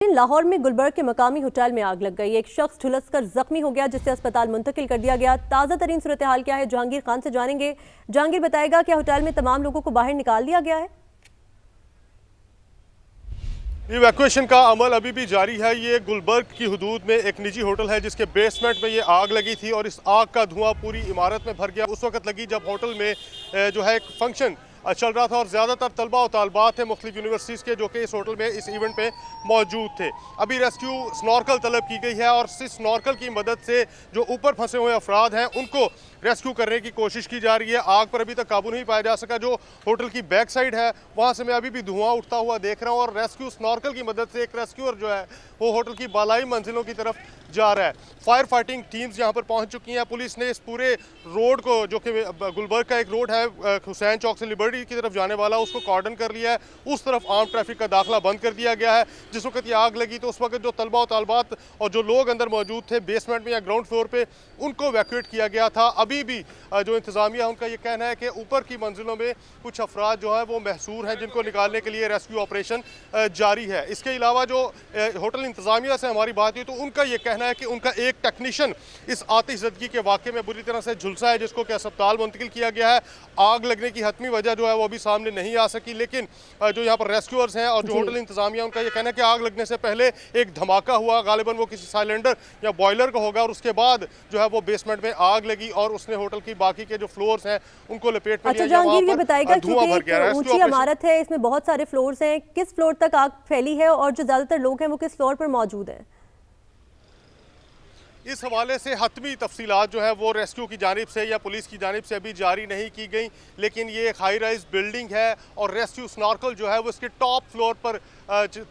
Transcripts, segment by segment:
लाहौर में गुलबर्ग के मकामी होटल में आग लग गई। एक शख्स झुलसकर जख्मी हो गया जिसे अस्पताल मुंतकिल कर दिया गया। ताज़ा तरीन सूरत हाल क्या है, जहांगीर खान से जानेंगे। जहांगीर बताएगा, क्या होटल में तमाम लोगों को बाहर निकाल दिया गया है? इवैक्यूएशन का अमल अभी भी जारी है। ये गुलबर्ग की हदूद में एक निजी होटल है जिसके बेसमेंट में ये आग लगी थी और इस आग का धुआं पूरी इमारत में भर गया। उस वक्त लगी जब होटल में जो है एक फंक्शन चल रहा था और ज़्यादातर तलबा और तालबात थे मुख्तलिफ यूनिवर्सिटीज़ के जो कि इस होटल में इस इवेंट पे मौजूद थे। अभी रेस्क्यू स्नॉर्कल तलब की गई है और इस स्नॉर्कल की मदद से जो ऊपर फंसे हुए अफराद हैं उनको रेस्क्यू करने की कोशिश की जा रही है। आग पर अभी तक काबू नहीं पाया जा सका। जो होटल की बैक साइड है वहाँ से मैं अभी भी धुआं उठता हुआ देख रहा हूँ और रेस्क्यू स्नॉर्कल की मदद से एक रेस्क्यूअर जो है वो होटल की बालाई मंजिलों की तरफ जा रहा है। फायर फाइटिंग टीम्स यहाँ पर पहुँच चुकी हैं। पुलिस ने इस पूरे रोड को, जो कि गुलबर्ग का एक रोड है हुसैन चौक से लिबर्टी की तरफ जाने वाला, उसको कॉर्डन कर लिया है। उस तरफ आम ट्रैफिक का दाखिला बंद कर दिया गया है। जिस वक्त ये आग लगी तो उस वक्त जो तलबा और तालबात और जो लोग अंदर मौजूद थे बेसमेंट में या ग्राउंड फ्लोर पे, उनको इवैक्यूएट किया गया था। अभी भी जो इंतजामिया है उनका ये कहना है कि ऊपर की मंजिलों में कुछ अफराद जो है वो महसूर हैं जिनको निकालने के लिए रेस्क्यू ऑपरेशन जारी है। इसके अलावा जो होटल इंतजामिया से हमारी बात हुई तो उनका ये कहना है कि उनका एक टेक्नीशियन इस आतिशज़दगी के वाक़े में बुरी तरह से झुलसा है जिसको कि अस्पताल मुंतकिल किया गया है। आग लगने की हतमी वजह जो है वो अभी सामने नहीं आ सकी, लेकिन जो यहाँ पर रेस्क्यूअर्स हैं और जो होटल इंतजामिया उनका ये कहना है कि आग लगने से पहले एक धमाका हुआ, गालिबन वो किसी सिलेंडर या बॉयलर का होगा और उसके बाद जो है वो बेसमेंट में आग लगी और उसने होटल की बाकी के जो फ्लोर्स हैं उनको लपेट में लिया। जहांगीर, ये बताएगा क्योंकि ऊंची इमारत है, इसमें बहुत सारे फ्लोर्स हैं, किस फ्लोर तक आग फैली है और जो ज्यादातर लोग हैं वो किस फ्लोर पर मौजूद हैं? इस हवाले से हतमी तफसीलात जो है वो रेस्क्यू की जानिब से या पुलिस की जानिब से अभी जारी नहीं की गई, लेकिन ये एक हाई राइज बिल्डिंग है और रेस्क्यू स्नॉर्कल जो है वो इसके टॉप फ्लोर पर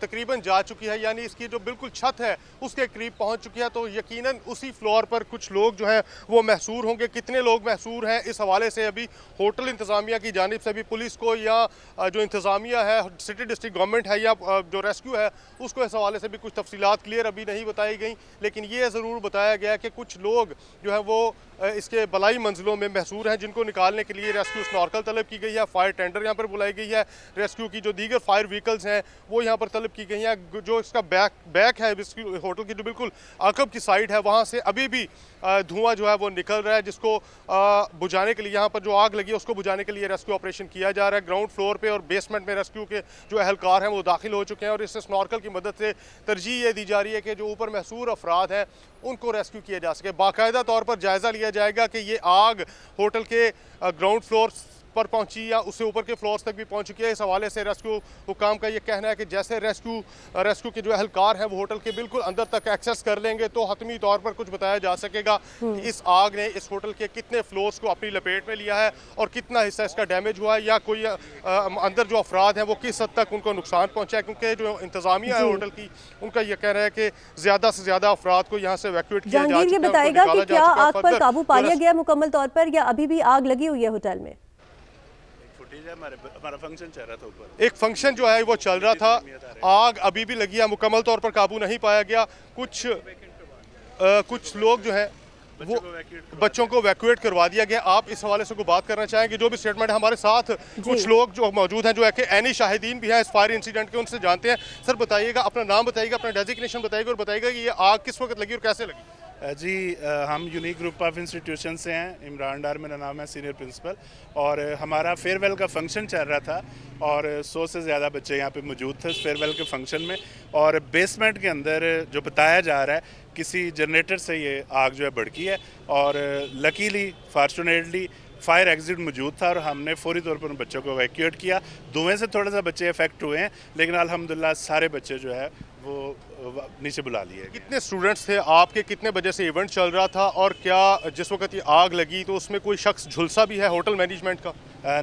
तकरीबन जा चुकी है, यानी इसकी जो बिल्कुल छत है उसके करीब पहुंच चुकी है। तो यकीनन उसी फ्लोर पर कुछ लोग जो हैं वो महसूर होंगे। कितने लोग महसूर हैं इस हवाले से अभी होटल इंतज़ामिया की जानिब से भी पुलिस को या जो इंतज़ामिया है, सिटी डिस्ट्रिक्ट गवर्नमेंट है या जो रेस्क्यू है उसको इस हवाले से भी कुछ तफसीलात क्लियर अभी नहीं बताई गई, लेकिन ये ज़रूर बताया गया कि कुछ लोग जो है वो इसके बलाई मंजिलों में महसूर हैं जिनको निकालने के लिए रेस्क्यू स्नॉर्कल तलब की गई है। फायर टेंडर यहाँ पर बुलाई गई है। रेस्क्यू की जो दीगर फायर व्हीकल्स हैं वो यहाँ पर तलब की गई हैं। जो इसका बैक है होटल की जो बिल्कुल आकब की साइड है वहाँ से अभी भी धुआं जो है वो निकल रहा है, जिसको बुझाने के लिए यहाँ पर जो आग लगी है उसको बुझाने के लिए रेस्क्यू ऑपरेशन किया जा रहा है। ग्राउंड फ्लोर पे और बेसमेंट में रेस्क्यू के जो अहलकार हैं वो दाखिल हो चुके हैं और इससे स्नॉर्कल की मदद से तरजीह ये दी जा रही है कि जो ऊपर महसूर अफराद हैं उनको रेस्क्यू किया जा सके। बाकायदा तौर पर जायज़ा लिया जाएगा कि ये आग होटल के ग्राउंड फ्लोर पर पहुंची या उससे ऊपर के फ्लोर्स तक भी पहुंच चुकी है। इस हवाले से रेस्क्यू हुकाम का ये कहना है कि जैसे रेस्क्यू के जो अहलकार हैं वो होटल के बिल्कुल अंदर तक एक्सेस कर लेंगे तो हतमी तौर पर कुछ बताया जा सकेगा कि इस आग ने इस होटल के कितने फ्लोर्स को अपनी लपेट में लिया है और कितना हिस्सा इसका डैमेज हुआ है या कोई अंदर जो अफराद हैं वो किस हद तक उनको नुकसान पहुंचा है, क्योंकि जो इंतजामिया है होटल की उनका यह कहना है कि ज़्यादा से ज़्यादा अफराद को यहाँ से इवैक्यूएट किया जा चुका है। बताएगा कि क्या आग पर काबू पा लिया गया मुकम्मल तौर पर या अभी भी आग लगी हुई है होटल में? हमारा फंक्शन चल रहा था ऊपर, एक फंक्शन जो है वो चल रहा था, आग अभी भी लगी है, मुकम्मल तौर पर काबू नहीं पाया गया। कुछ लोग जो है वो बच्चों को इवैक्यूएट करवा दिया गया। आप इस हवाले से कोई बात करना चाहेंगे? जो भी स्टेटमेंट है हमारे साथ कुछ लोग जो मौजूद हैं जो है कि एनी शाहिदीन भी हैं इस फायर इंसिडेंट के, उनसे जानते हैं। सर बताइएगा, अपना नाम बताइएगा, अपना डेजिग्नेशन बताइएगा और बताइएगा कि ये आग किस वक्त लगी और कैसे लगी? जी हम यूनिक ग्रुप ऑफ इंस्टीट्यूशन से हैं। इमरान डार मेरा नाम है, सीनियर प्रिंसिपल, और हमारा फेयरवेल का फंक्शन चल रहा था और 100 से ज़्यादा बच्चे यहाँ पे मौजूद थे इस फेयरवेल के फंक्शन में। और बेसमेंट के अंदर जो बताया जा रहा है किसी जनरेटर से ये आग जो है भड़की है और लकीली फॉर्चुनेटली फायर एग्जिट मौजूद था और हमने फौरी तौर पर उन बच्चों को इवैक्यूएट किया। धुएं से थोड़ा सा बच्चे इफेक्ट हुए हैं, लेकिन अल्हम्दुलिल्लाह सारे बच्चे जो है वो नीचे बुला लिए। कितने स्टूडेंट्स थे आपके, कितने बजे से इवेंट चल रहा था और क्या जिस वक्त ये आग लगी तो उसमें कोई शख्स झुलसा भी है होटल मैनेजमेंट का?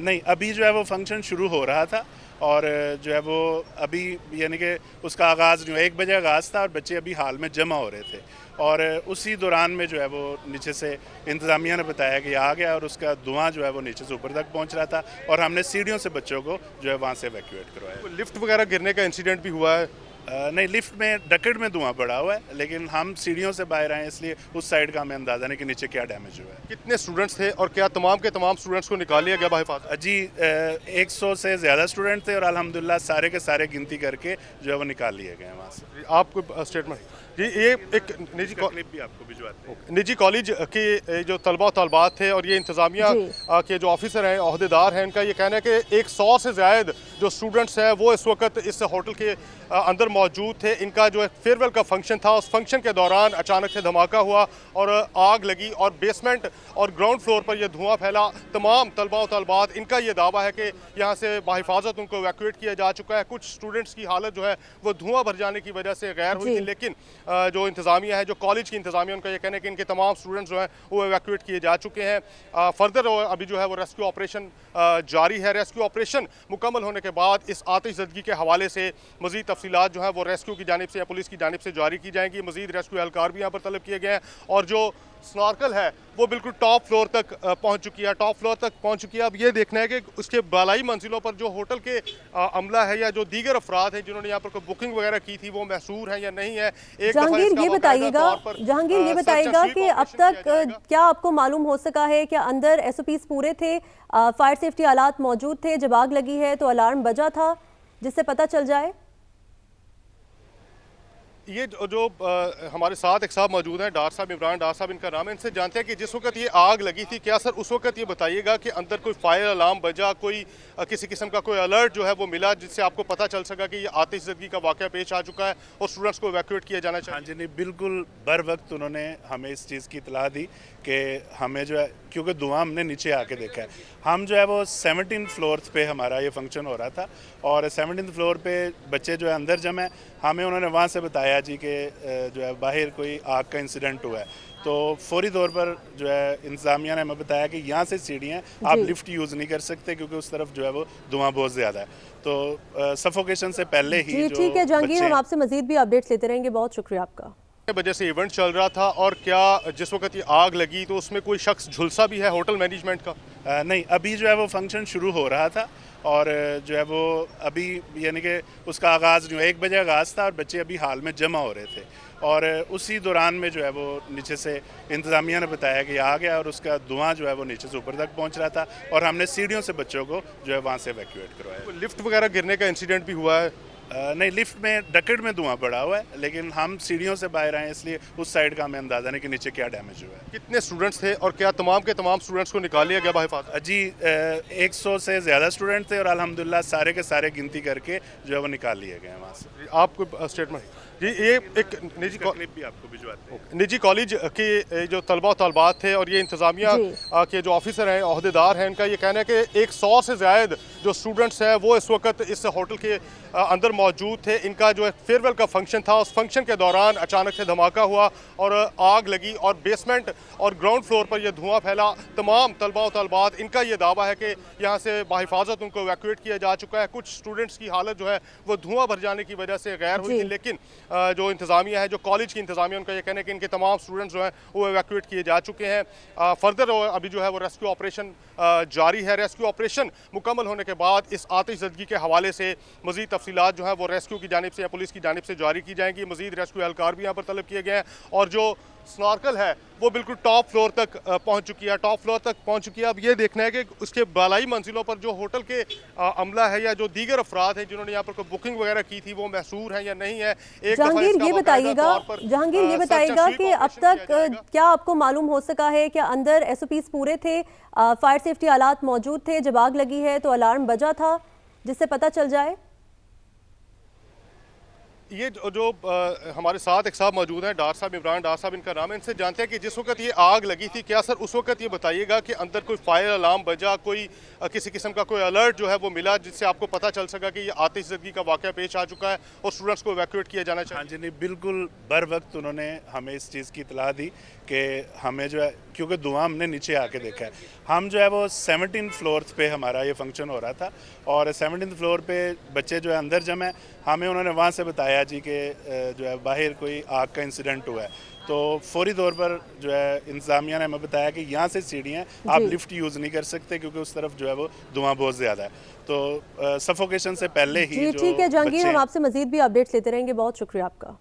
नहीं, अभी जो है वो फंक्शन शुरू हो रहा था और जो है वो अभी यानी कि उसका आगाज़ नहीं हुआ। 1 बजे आगाज़ था और बच्चे अभी हाल में जमा हो रहे थे और उसी दौरान में जो है वो नीचे से इंतज़ामिया ने बताया कि आ गया और उसका धुआं जो है वो नीचे से ऊपर तक पहुंच रहा था और हमने सीढ़ियों से बच्चों को जो है वहाँ से इवैक्यूएट करवाया। लिफ्ट वगैरह गिरने का इंसिडेंट भी हुआ है? नहीं, लिफ्ट में डकट में धुआं पड़ा हुआ है, लेकिन हम सीढ़ियों से बाहर आए इसलिए उस साइड का हमें अंदाजा नहीं कि नीचे क्या डैमेज हुआ है। कितने स्टूडेंट्स थे और क्या तमाम के तमाम स्टूडेंट्स को निकाल लिया गया बाहिफाजत? जी 100 से ज़्यादा स्टूडेंट थे और अल्हम्दुलिल्लाह सारे के सारे गिनती करके जो है वो निकाल लिए गए हैं वहाँ से। आपको स्टेटमेंट जी, ये एक क्लिप भी आपको भिजवाते हैं। निजी कॉलेज के जो तलबा और तलबात थे और ये इंतज़ामिया के जो ऑफिसर हैं, अहदेदार हैं, इनका ये कहना है कि 100 से ज़ायद जो स्टूडेंट्स हैं वो इस वक्त इस होटल के अंदर मौजूद थे। इनका जो फेयरवेल का फंक्शन था, उस फंक्शन के दौरान अचानक से धमाका हुआ और आग लगी और बेसमेंट और ग्राउंड फ्लोर पर यह धुआं फैला। तमाम तलबा और तलबात, इनका ये दावा है कि यहाँ से बाहिफाजत उनको इवैक्यूएट किया जा चुका है। कुछ स्टूडेंट्स की हालत जो है वो धुआं भर जाने की वजह से गैर हुई थी, लेकिन जो इंतज़ामिया है, जो कॉलेज की इंतज़ामिया, उनका ये कहना है कि इनके तमाम स्टूडेंट्स जो हैं वो इवैक्यूएट किए जा चुके हैं। फर्दर अभी जो है वो रेस्क्यू ऑपरेशन जारी है। रेस्क्यू ऑपरेशन मुकम्मल होने के बाद इस आतिशज़दगी के हवाले से मज़ीद तफसीलात जो है वो रेस्क्यू की जानिब से या पुलिस की जानिब से जारी की जाएंगी। मज़ीद रेस्क्यू एहलकार भी यहाँ पर तलब किए गए हैं और जो स्नॉर्कल है वो बिल्कुल टॉप फ्लोर तक पहुंच चुकी है, टॉप फ्लोर तक पहुंच चुकी है। अब ये देखना है कि उसके बालाई मंजिलों पर जो होटल के अमला है या जो दीगर अफराद हैं जिन्होंने यहाँ पर कोई बुकिंग वगैरह की थी वो महसूर हैं या नहीं है। जहांगीर ये बताइएगा कि अब तक क्या आपको मालूम हो सका है कि अंदर SOPs पूरे थे, फायर सेफ्टी आलात मौजूद थे, जब आग लगी है तो अलार्म बजा था जिससे पता चल जाए? ये जो हमारे साथ एक साहब मौजूद हैं, डार साहब, इमरान डार साहब इनका नाम है, इनसे जानते हैं कि जिस वक्त ये आग लगी थी, क्या सर उस वक्त ये बताइएगा कि अंदर कोई फायर अलार्म बजा, कोई किसी किस्म का कोई अलर्ट जो है वो मिला जिससे आपको पता चल सका कि ये आतिशज़दगी का वाक़या पेश आ चुका है और स्टूडेंट्स को इवैक्यूएट किया जाना चाहिए? हाँ जी, नहीं, बिल्कुल बर वक्त उन्होंने हमें इस चीज़ की इतला दी कि हमें जो है, क्योंकि धुआं हमने नीचे आके देखा है, हम जो है वो 17 फ्लोर पे हमारा ये फंक्शन हो रहा था और 17 फ्लोर पे बच्चे जो है अंदर जमा है। हमें उन्होंने वहाँ से बताया जी कि जो है बाहर कोई आग का इंसिडेंट हुआ है, तो फौरी तौर पर जो है इंतज़ामिया ने हमें बताया कि यहाँ से सीढ़ियाँ आप लिफ्ट यूज़ नहीं कर सकते क्योंकि उस तरफ जो है वो धुआं बहुत ज़्यादा है, तो सफोकेशन से पहले ही जी ठीक है जहांगीर, हम आपसे मजीद भी अपडेट्स लेते रहेंगे। बहुत शुक्रिया आपका। वजह से इवेंट चल रहा था और क्या जिस वक्त ये आग लगी तो उसमें कोई शख्स झुलसा भी है होटल मैनेजमेंट का? नहीं, अभी जो है वो फंक्शन शुरू हो रहा था और जो है वो अभी यानी कि उसका आगाज़ नहीं हुआ। 1 बजे आगाज़ था और बच्चे अभी हाल में जमा हो रहे थे और उसी दौरान में जो है वो नीचे से इंतज़ामिया ने बताया कि आ गया और उसका धुआं जो है वो नीचे से ऊपर तक पहुंच रहा था और हमने सीढ़ियों से बच्चों को जो है वहाँ से इवैक्यूएट करवाया। लिफ्ट वगैरह गिरने का इंसिडेंट भी हुआ है? नहीं, लिफ्ट में डकट में धुआं पड़ा हुआ है, लेकिन हम सीढ़ियों से बाहर आए इसलिए उस साइड का हमें अंदाजा नहीं कि नीचे क्या डैमेज हुआ है। कितने स्टूडेंट्स थे और क्या तमाम के तमाम स्टूडेंट्स को निकाल लिया गया बाहिफाजत? जी 100 से ज़्यादा स्टूडेंट थे और अल्हम्दुलिल्लाह सारे के सारे गिनती करके जो है वो निकाल लिए गए हैं वहाँ से। आपको स्टेटमेंट जी, ये एक क्लिप भी आपको भिजवाते हैं। निजी कॉलेज के जो तलबा और तलबात थे और ये इंतज़ामिया के जो ऑफिसर हैं, अहदेदार हैं, इनका ये कहना है कि 100 से ज़ायद जो स्टूडेंट्स हैं वो इस वक्त इस होटल के अंदर मौजूद थे। इनका जो फेयरवेल का फंक्शन था, उस फंक्शन के दौरान अचानक से धमाका हुआ और आग लगी और बेसमेंट और ग्राउंड फ्लोर पर यह धुआं फैला। तमाम तलबा और तलबात, इनका ये दावा है कि यहाँ से बाहिफाजत उनको इवैक्यूएट किया जा चुका है। कुछ स्टूडेंट्स की हालत जो है वो धुआं भर जाने की वजह से गैर हुई थी, लेकिन जो इंतज़ामिया है, जो कॉलेज की इंतज़ामिया, उनका ये कहना है कि इनके तमाम स्टूडेंट्स जो हैं वो इवैक्यूएट किए जा चुके हैं। फर्दर अभी जो है वो रेस्क्यू ऑपरेशन जारी है। रेस्क्यू ऑपरेशन मुकम्मल होने के बाद इस आतिशज़दगी के हवाले से मज़ीद तफसीलात जो है वो रेस्क्यू की जानिब से या पुलिस की जानिब से जारी की जाएंगी। मज़ीद रेस्क्यू एहलकार भी यहाँ पर तलब किए गए हैं और जो स्नॉर्कल है वो बिल्कुल टॉप फ्लोर तक पहुंच चुकी है, टॉप फ्लोर तक पहुंच चुकी है। अब ये देखना है कि उसके बालाई मंजिलों पर जो होटल के अमला है या जो दीगर अफराद हैं जिन्होंने यहाँ पर कोई बुकिंग वगैरह की थी वो महसूर हैं या नहीं है। जहांगीर ये बताइएगा कि अब तक क्या आपको मालूम हो सका है कि अंदर SOPs पूरे थे, फायर सेफ्टी आलात मौजूद थे, जब आग लगी है तो अलार्म बजा था जिससे पता चल जाए? ये जो हमारे साथ एक साहब मौजूद हैं, डार साहब, इमरान डार साहब इनका नाम है, इनसे जानते हैं कि जिस वक्त ये आग लगी थी, क्या सर उस वक्त ये बताइएगा कि अंदर कोई फायर अलार्म बजा, कोई किसी किस्म का कोई अलर्ट जो है वो मिला जिससे आपको पता चल सका कि ये आतिशज़दगी का वाक़या पेश आ चुका है और स्टूडेंट्स को इवैक्यूएट किया जाना चाहिए? हाँ जी, नहीं, बिल्कुल बर वक्त उन्होंने हमें इस चीज़ की इतला दी कि हमें जो है, क्योंकि धुआं हमने नीचे आके देखा है, हम जो है वो 17 फ्लोर पे हमारा ये फंक्शन हो रहा था और 17 फ्लोर पे बच्चे जो है अंदर जमा है। हमें उन्होंने वहाँ से बताया जी कि जो है बाहर कोई आग का इंसिडेंट हुआ है, तो फौरी तौर पर जो है इंतजामिया ने हमें बताया कि यहाँ से सीढ़ियाँ आप जी। लिफ्ट यूज़ नहीं कर सकते क्योंकि उस तरफ जो है वो धुआं बहुत ज़्यादा है। तो सफोकेशन से पहले ही जी जो ठीक है जहांगीर, बच्चे हम आपसे मजीद भी अपडेट्स लेते रहेंगे। बहुत शुक्रिया आपका।